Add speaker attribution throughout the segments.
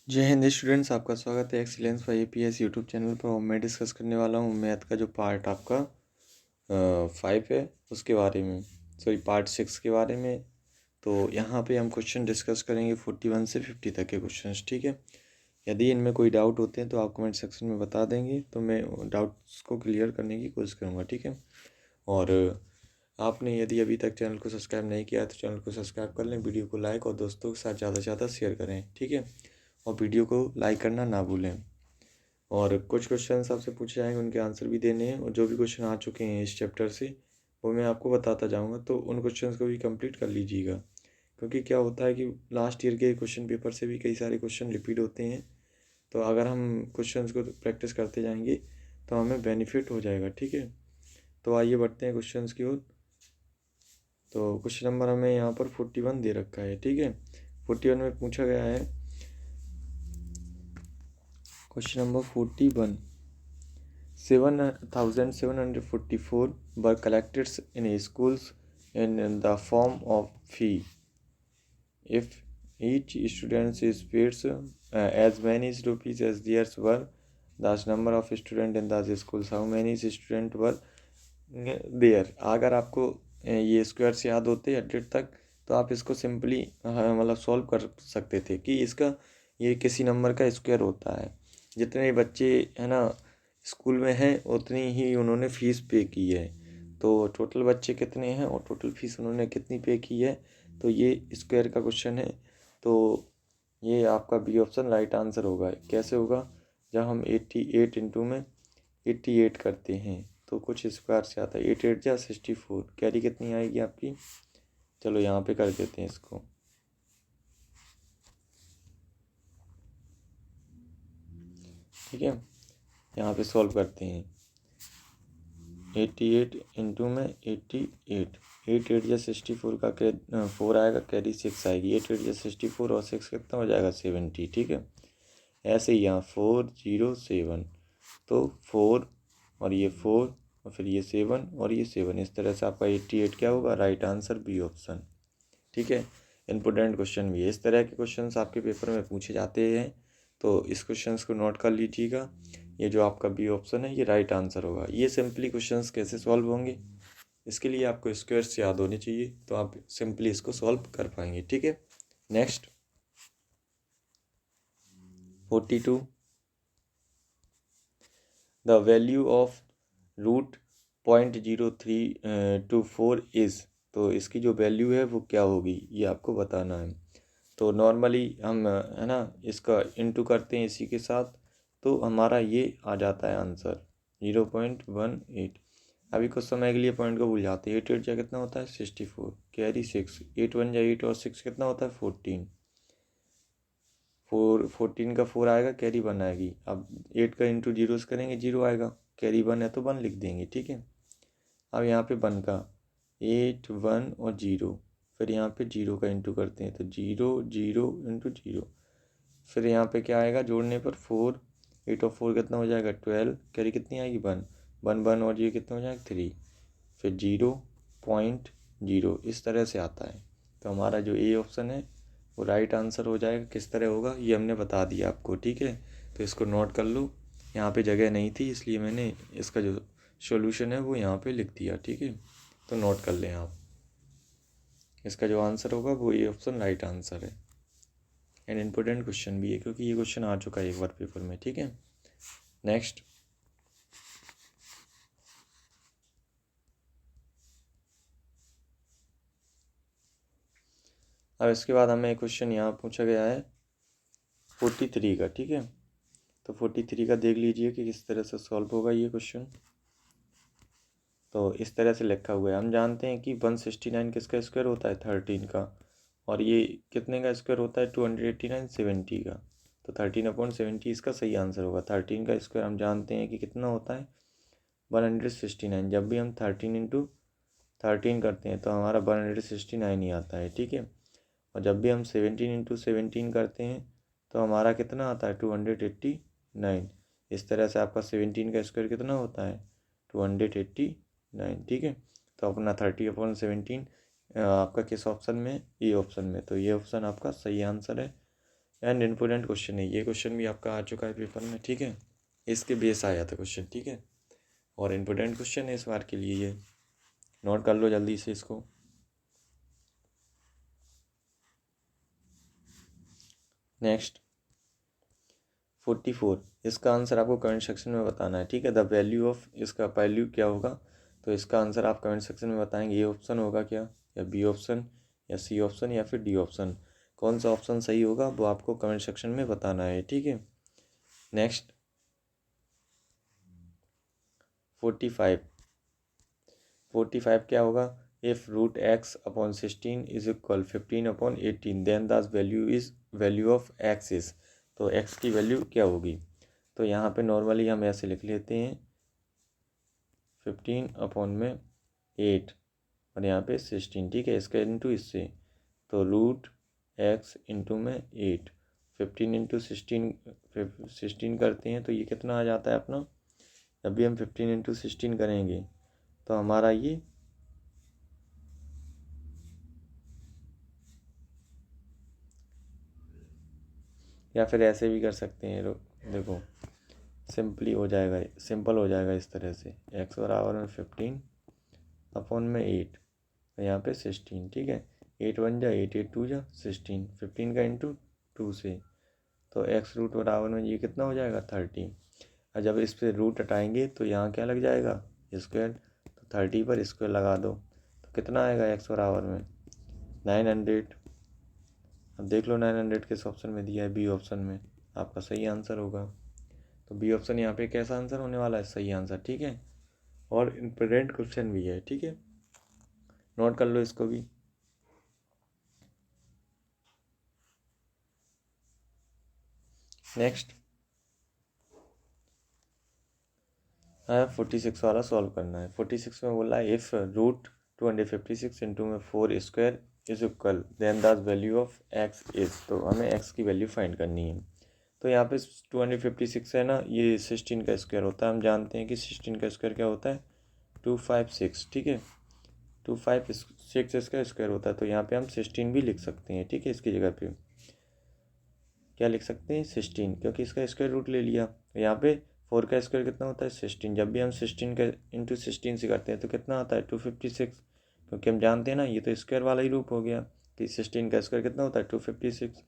Speaker 1: जय हिंद स्टूडेंट्स, आपका स्वागत है excellence for APS YouTube channel पर। और मैं डिस्कस करने वाला हूँ मैथ का जो पार्ट आपका 5 है उसके बारे में, सॉरी पार्ट 6 के बारे में। तो यहाँ पे हम क्वेश्चन डिस्कस करेंगे 41 से 50 तक के क्वेश्चंस, ठीक है। यदि इनमें कोई डाउट होते हैं तो आप कमेंट सेक्शन में बता देंगे, तो मैं डाउट्स को क्लियर करने की कोशिश करूँगा, ठीक है। और आपने यदि अभी तक चैनल को सब्सक्राइब नहीं किया तो चैनल को सब्सक्राइब कर लें, वीडियो को लाइक और दोस्तों के साथ ज़्यादा से ज़्यादा शेयर करें, ठीक है। और वीडियो को लाइक करना ना भूलें। और कुछ क्वेश्चंस आपसे पूछे जाएंगे, उनके आंसर भी देने हैं। और जो भी क्वेश्चन आ चुके हैं इस चैप्टर से वो मैं आपको बताता जाऊंगा, तो उन क्वेश्चंस को भी कंप्लीट कर लीजिएगा। क्योंकि क्या होता है कि लास्ट ईयर के क्वेश्चन पेपर से भी कई सारे क्वेश्चन रिपीट होते हैं। तो अगर हम क्वेश्चंस को प्रैक्टिस करते जाएंगे तो हमें बेनिफिट हो जाएगा, ठीक है। तो आइए बढ़ते हैं क्वेश्चंस की ओर। तो क्वेश्चन नंबर हमें यहाँ पर 41 दे रखा है, ठीक है। 41 में पूछा गया है, question number 41, 7,744 were collected in schools in the form of fee. If each student is paid as many rupees as theirs were, the number of students in the schools, how many students were there? अगर आपको ये squares याद होते 100 तक तो आप इसको simply मतलब सॉल्व कर सकते थे कि इसका ये किसी नंबर का स्क्वायर होता है। जितने बच्चे है ना स्कूल में हैं उतनी ही उन्होंने फ़ीस पे की है। तो टोटल बच्चे कितने हैं और टोटल फीस उन्होंने कितनी पे की है, तो ये स्क्वायर का क्वेश्चन है। तो ये आपका बी ऑप्शन राइट आंसर होगा। कैसे होगा? जब हम 88 इंटू में 88 करते हैं तो कुछ इस प्रकार से आता है। 8 8 जा 64, कैरी कितनी आएगी आपकी? चलो यहाँ पे कर देते हैं इसको। ठीक है, यहाँ पे सॉल्व करते हैं। 88 इंटू में 88, 8 8 या 64 का 4 आएगा, कैरी 6 आएगी। 8 8 या 64 और 6 कितना हो जाएगा? 70, ठीक है। ऐसे ही यहाँ 407, तो 4 और ये 4 और फिर ये 7 और ये 7, इस तरह से आपका 88 क्या होगा? राइट आंसर बी ऑप्शन, ठीक है। इम्पोर्टेंट क्वेश्चन भी है, इस तरह के क्वेश्चंस आपके पेपर में पूछे जाते हैं, तो इस क्वेश्चंस को नोट कर लीजिएगा। ये जो आपका बी ऑप्शन है ये राइट आंसर होगा। ये सिंपली क्वेश्चंस कैसे सॉल्व होंगे, इसके लिए आपको स्क्वायर्स याद होने चाहिए, तो आप सिंपली इसको सॉल्व कर पाएंगे, ठीक है। Next 42, the value of root 0.0324 is. तो इसकी जो वैल्यू है वो क्या होगी ये आपको बताना है। तो नॉर्मली हम है ना इसका इंटू करते हैं इसी के साथ, तो हमारा ये आ जाता है आंसर 0.18। अभी कुछ समय के लिए पॉइंट को भूल जाते हैं। 8 8 जा कितना होता है? 64, कैरी 6, 8 1 जा 8 और 6 कितना होता है? 14, 14 का 4 आएगा, कैरी 1 आएगी। अब 8 का इंटू जीरोस करेंगे, 0 आएगा, कैरी 1 है तो 1 लिख देंगे, ठीक है। अब यहाँ पे 1 का 8 1 और 0, फिर यहाँ पे 0 का इंटू करते हैं तो 0 0 इंटू 0, फिर यहाँ पे क्या आएगा जोड़ने पर 4, 8 और 4 कितना हो जाएगा? 12, कैरी कितनी आएगी? 1 1 1 और ये कितना हो जाएगा? 3, फिर 0.0, इस तरह से आता है। तो हमारा जो ए ऑप्शन है वो राइट आंसर हो जाएगा। किस तरह होगा ये हमने बता दिया आपको, ठीक है। तो इसको नोट कर लो, यहाँ पे जगह नहीं थी इसलिए मैंने इसका जो सॉल्यूशन है वो यहाँ पे लिख दिया, ठीक है। तो नोट कर लें आप, इसका जो आंसर होगा वो ए ऑप्शन राइट आंसर है। एंड इम्पोर्टेंट क्वेश्चन भी है क्योंकि ये क्वेश्चन आ चुका है एक बार पेपर में, ठीक है। नेक्स्ट, अब इसके बाद हमें क्वेश्चन यहाँ पूछा गया है 43 का, ठीक है। तो 43 का देख लीजिए कि किस तरह से सॉल्व होगा ये क्वेश्चन। तो इस तरह से लिखा हुआ है, हम जानते हैं कि 169 किसका स्क्वायर होता है? 13 का। और ये कितने का स्क्वायर होता है? 289 70 का। तो 13/70 इसका सही आंसर होगा। 13 का स्क्वायर हम जानते हैं कि कितना होता है? 169। जब भी हम 13 इंटू 13 करते हैं तो हमारा 169 ही आता है, ठीक है। और जब भी हम 17 इंटू 17 करते हैं तो हमारा कितना आता है? 289। इस तरह से आपका 17 का स्क्वायर कितना होता है? 289, ठीक है। तो अपना 30/17 आपका किस ऑप्शन में? ए ऑप्शन में। तो ये ऑप्शन आपका सही आंसर है। एंड इम्पोर्टेंट क्वेश्चन है, ये क्वेश्चन भी आपका आ चुका है पेपर में, ठीक है, इसके बेस आया था क्वेश्चन, ठीक है, और इम्पोर्टेंट क्वेश्चन है इस बार के लिए, ये नोट कर लो जल्दी से इसको। नेक्स्ट 44, इसका आंसर आपको कमेंट सेक्शन में बताना है, ठीक है। द वैल्यू ऑफ, इसका वैल्यू क्या होगा, तो इसका आंसर आप कमेंट सेक्शन में बताएंगे। ए ऑप्शन होगा क्या, या बी ऑप्शन, या सी ऑप्शन, या फिर डी ऑप्शन, कौन सा ऑप्शन सही होगा वो आपको कमेंट सेक्शन में बताना है, ठीक है। नेक्स्ट 45 क्या होगा, if root x upon 16 is equal 15 upon 18 then the value of x is, तो एक्स की वैल्यू क्या होगी। तो यहाँ पे नॉर्मली हम ऐसे लिख लेते हैं 15 अपॉन में 8 और यहाँ पे 16, ठीक है, इसका इंटू इससे, तो रूट एक्स इंटू में 8, 15 इंटू 16 करते हैं तो ये कितना आ जाता है अपना, जब भी हम 15 इंटू 16 करेंगे तो हमारा ये या फिर ऐसे भी कर सकते हैं, देखो सिंपल हो जाएगा इस तरह से, एक्स बराबर में 15 अपॉन में 8 और यहाँ पे 16, ठीक है, 8 1 जा 8, 8 2 जा 16, 15 का इंटू 2 से, तो एक्स रूट बराबर में ये कितना हो जाएगा 30, और जब इस पर रूट हटाएंगे तो यहाँ क्या लग जाएगा स्क्वायर, तो 30 पर स्क्वायर लगा दो तो कितना आएगा एक्स बराबर में 900। अब देख लो 900 किस ऑप्शन में दिया है, बी ऑप्शन में, आपका सही आंसर होगा। तो बी ऑप्शन यहाँ पे कैसा आंसर होने वाला है, सही आंसर, ठीक है, और इम्पोर्टेंट क्वेश्चन भी है, ठीक है, नोट कर लो इसको भी। नेक्स्ट 46 वाला सॉल्व करना है। 46 में बोला है इफ़ रूट 256 इंटू में 4 square is equal then the value of x is, तो हमें एक्स की वैल्यू फाइंड करनी है। तो यहाँ पे 256 है ना, ये 16 का स्क्वायर होता है, हम जानते हैं कि 16 का स्क्वायर क्या होता है 256, ठीक है, 256 इसका स्क्वायर होता है, तो यहाँ पे हम 16 भी लिख सकते हैं, ठीक है, इसकी जगह पे क्या लिख सकते हैं 16, क्योंकि इसका स्क्वायर रूट ले लिया। यहाँ पे 4 का स्क्वायर कितना होता है 16, जब भी हम 16 का इंटू 16 से करते हैं तो कितना आता है 256, क्योंकि हम जानते हैं ना ये तो स्क्वायर वाला ही रूप हो गया कि 16 का स्क्वायर कितना होता है 256,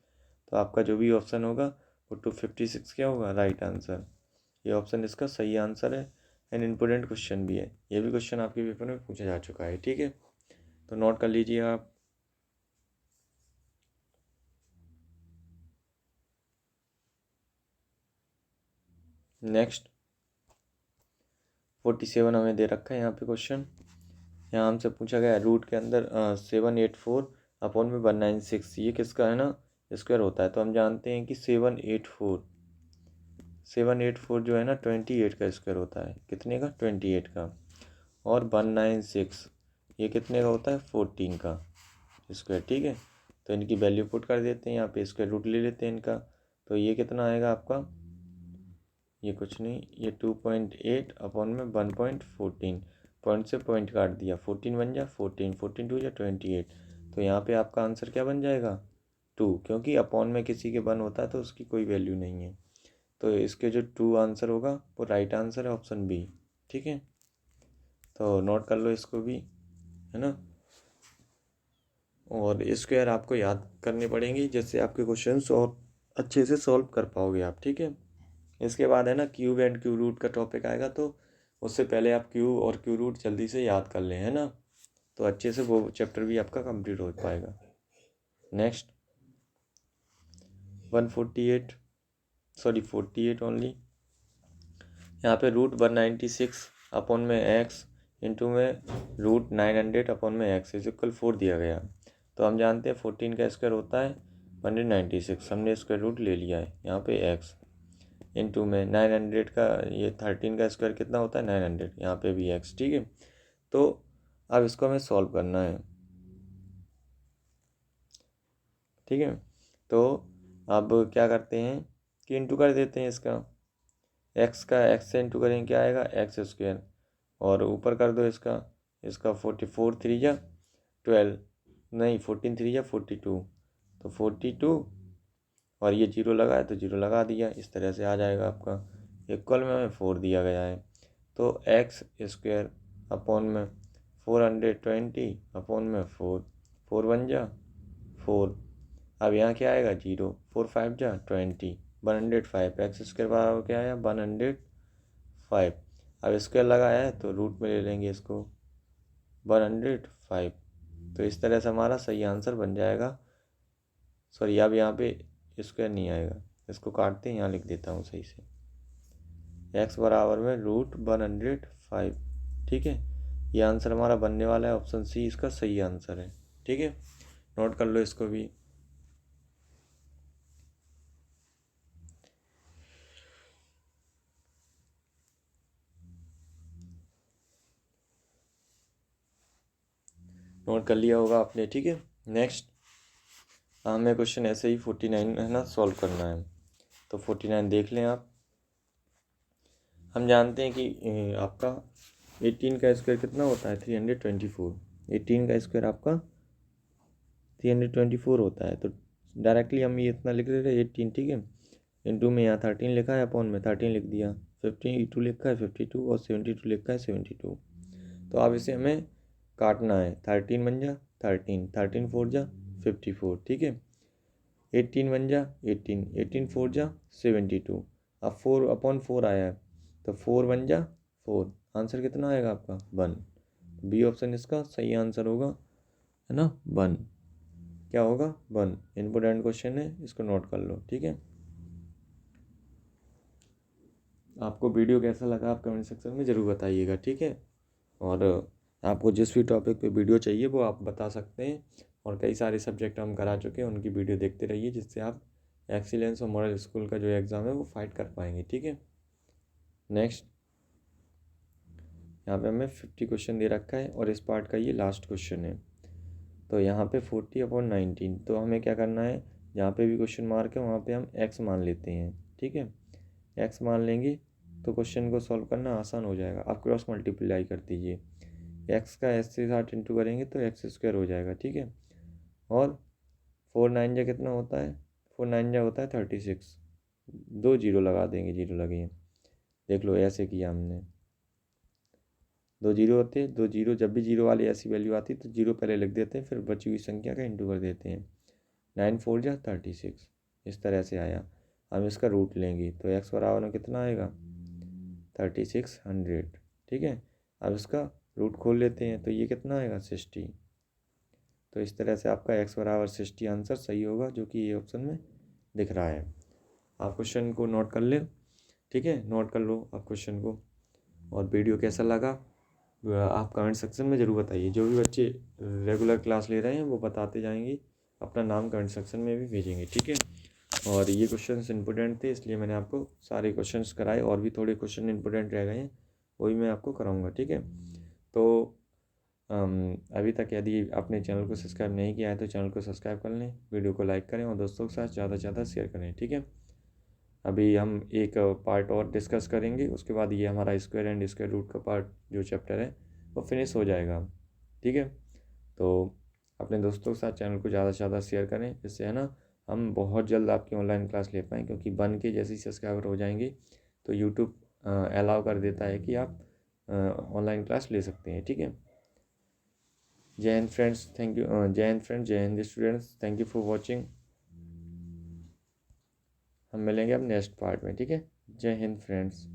Speaker 1: तो आपका जो भी ऑप्शन होगा वो 256 क्या होगा, राइट आंसर। ये ऑप्शन इसका सही आंसर है एंड इम्पोर्टेंट क्वेश्चन भी है, ये भी क्वेश्चन आपके पेपर में पूछा जा चुका है, ठीक है, तो नोट कर लीजिए आप। नेक्स्ट 47 हमें दे रखा है यहाँ पे क्वेश्चन, यहाँ हमसे पूछा गया रूट के अंदर 784 अपॉन में 196, ये किसका है ना स्क्वायर होता है, तो हम जानते हैं कि 784 जो है ना 28 का स्क्वायर होता है, कितने का 28 का, और 196 ये कितने का होता है 14 का स्क्वायर, ठीक है, तो इनकी वैल्यू पुट कर देते हैं यहाँ पे, स्क्वायर रूट ले लेते हैं इनका, तो ये कितना आएगा आपका, ये कुछ नहीं, ये 2.8 अपॉन में 1.14, पॉइंट से पॉइंट काट दिया, 14 बन जा 14, 14 2 जा 28, तो यहाँ पे आपका आंसर क्या बन जाएगा 2, क्योंकि अपॉन में किसी के 1 होता है तो उसकी कोई वैल्यू नहीं है, तो इसके जो 2 आंसर होगा वो राइट आंसर है ऑप्शन बी, ठीक है, तो नोट कर लो इसको भी, है ना, और स्क्वायर आपको याद करने पड़ेंगे जिससे आपके क्वेश्चंस और अच्छे से सॉल्व कर पाओगे आप, ठीक है। इसके बाद है ना क्यूब एंड क्यू रूट का टॉपिक आएगा, तो उससे पहले आप क्यू और क्यू रूट जल्दी से याद कर लें, है ना, तो अच्छे से वो चैप्टर भी आपका कंप्लीट हो पाएगा। नेक्स्ट 48 ओनली, यहाँ पे रूट 196 अपॉन में एक्स इंटू में रूट 900 अपॉन में एक्स इज इक्वल 4 दिया गया, तो हम जानते हैं 14 का स्क्वायर होता है 196, हमने स्क्वायर रूट ले लिया है यहाँ पे एक्स इंटू में 900 का, ये 13 का स्क्वायर कितना होता है 900, यहाँ पे भी एक्स, ठीक है, तो अब इसको हमें सॉल्व करना है, ठीक है, तो अब क्या करते हैं कि इंटू कर देते हैं इसका, एक्स का एक्स से इंटू करेंगे क्या आएगा एक्स स्क्वायर, और ऊपर कर दो इसका 44 3 या 12, नहीं 14 3 या 42, तो 42 और ये 0 लगा है तो 0 लगा दिया, इस तरह से आ जाएगा आपका। इक्वल में हमें 4 दिया गया है, तो एक्स स्क्वायर अपॉन में 420 अपॉन में 4, 4 1 जा 4। अब यहाँ क्या आएगा 0, 4 5 जा 20, 105। एक्स स्क्वायर बराबर क्या आया 105। अब स्क्वायर लगाया है तो रूट में ले लेंगे इसको 105। तो इस तरह से हमारा सही आंसर बन जाएगा। सॉरी, अब यहाँ पे स्क्वायर नहीं आएगा, इसको काटते हैं, यहाँ लिख देता हूँ सही से, एक्स बराबर में √105। ठीक है, ये आंसर हमारा बनने वाला है, ऑप्शन सी इसका सही आंसर है। ठीक है, नोट कर लो इसको भी। नोट कर लिया होगा आपने। ठीक है, नेक्स्ट हमें क्वेश्चन ऐसे ही 49 है ना सॉल्व करना है, तो 49 देख लें आप। हम जानते हैं कि आपका 18 का स्क्वायर कितना होता है 324। 18 का स्क्वायर आपका 324 होता है, तो डायरेक्टली हम ये इतना लिख लेते हैं 18। ठीक है, इंटू में यहाँ 13 लिखा है, अपॉन में 13 लिख दिया, 52 लिखा है 52 और 72 लिखा है 72। तो अब इसे हमें काटना है, 13 बन जा 13, 13 4 जा 54। ठीक है, 18 बन जा 18, 18 4 जा 72। अब 4 अपॉन 4 आया है, तो 4 बन जा 4। आंसर कितना आएगा आपका 1। बी ऑप्शन इसका सही आंसर होगा, है ना 1। क्या होगा 1। इम्पोर्टेंट क्वेश्चन है, इसको नोट कर लो। ठीक है, आपको वीडियो कैसा लगा आप कमेंट सेक्शन में ज़रूर बताइएगा। ठीक है, और आपको जिस भी टॉपिक पे वीडियो चाहिए वो आप बता सकते हैं, और कई सारे सब्जेक्ट हम करा चुके हैं, उनकी वीडियो देखते रहिए, जिससे आप एक्सीलेंस और मॉडल स्कूल का जो एग्ज़ाम है वो फाइट कर पाएंगे। ठीक है, नेक्स्ट यहाँ पे हमें 50 क्वेश्चन दे रखा है, और इस पार्ट का ये लास्ट क्वेश्चन है। तो यहाँ पे 40/19, तो हमें क्या करना है, जहाँ पे भी क्वेश्चन मार्क है वहाँ पे हम एक्स मान लेते हैं। ठीक है, एक्स मान लेंगे तो क्वेश्चन को सॉल्व करना आसान हो जाएगा। आप क्रॉस मल्टीप्लाई कर दीजिए, एक्स का एस के साथ इंटू करेंगे तो एक्स स्क्वायर हो जाएगा। ठीक है, और 4 9 जा कितना होता है, 4 9 जा होता है 36। 2 जीरो लगा देंगे, जीरो लगे, देख लो ऐसे किया हमने, 2 जीरो होते हैं, 2 जीरो, जब भी जीरो वाली ऐसी वैल्यू आती है तो जीरो पहले लिख देते हैं, फिर बची हुई संख्या का इंटू कर देते हैं। 9 4 जा 36, इस तरह से आया। हम इसका रूट लेंगे तो एक्स बराबर में कितना आएगा 3600। ठीक है, अब इसका रूट खोल लेते हैं तो ये कितना आएगा 60। तो इस तरह से आपका एक्स बराबर 60 आंसर सही होगा, जो कि ये ऑप्शन में दिख रहा है। आप क्वेश्चन को नोट कर ले। ठीक है, नोट कर लो आप क्वेश्चन को, और वीडियो कैसा लगा आप कमेंट सेक्शन में ज़रूर बताइए। जो भी बच्चे रेगुलर क्लास ले रहे हैं वो बताते जाएंगे, अपना नाम कमेंट सेक्शन में भी भेजेंगे। ठीक है, और ये क्वेश्चंस इंपॉर्टेंट थे, इसलिए मैंने आपको सारे क्वेश्चंस कराए, और भी थोड़े क्वेश्चन इंपॉर्टेंट रह गए हैं, वही मैं आपको कराऊंगा। ठीक है, तो अभी तक यदि आपने चैनल को सब्सक्राइब नहीं किया है तो चैनल को सब्सक्राइब कर लें, वीडियो को लाइक करें और दोस्तों के साथ ज़्यादा से ज़्यादा शेयर करें। ठीक है, अभी हम एक पार्ट और डिस्कस करेंगे, उसके बाद ये हमारा स्क्वायर एंड स्क्वायर रूट का पार्ट जो चैप्टर है वो फिनिश हो जाएगा। ठीक है, तो अपने दोस्तों के साथ चैनल को ज़्यादा से ज़्यादा शेयर करें, जिससे है ना हम बहुत जल्द आपकी ऑनलाइन क्लास ले पाएँ, क्योंकि बन के जैसे ही सब्सक्राइबर हो जाएंगे तो यूट्यूब अलाउ कर देता है कि आप ऑनलाइन क्लास ले सकते हैं। ठीक है, जय हिंद फ्रेंड्स, थैंक यू। जय हिंद फ्रेंड्स, जय Hind students, thank you for watching. हम मिलेंगे अब नेक्स्ट पार्ट में। ठीक है, जय हिंद फ्रेंड्स।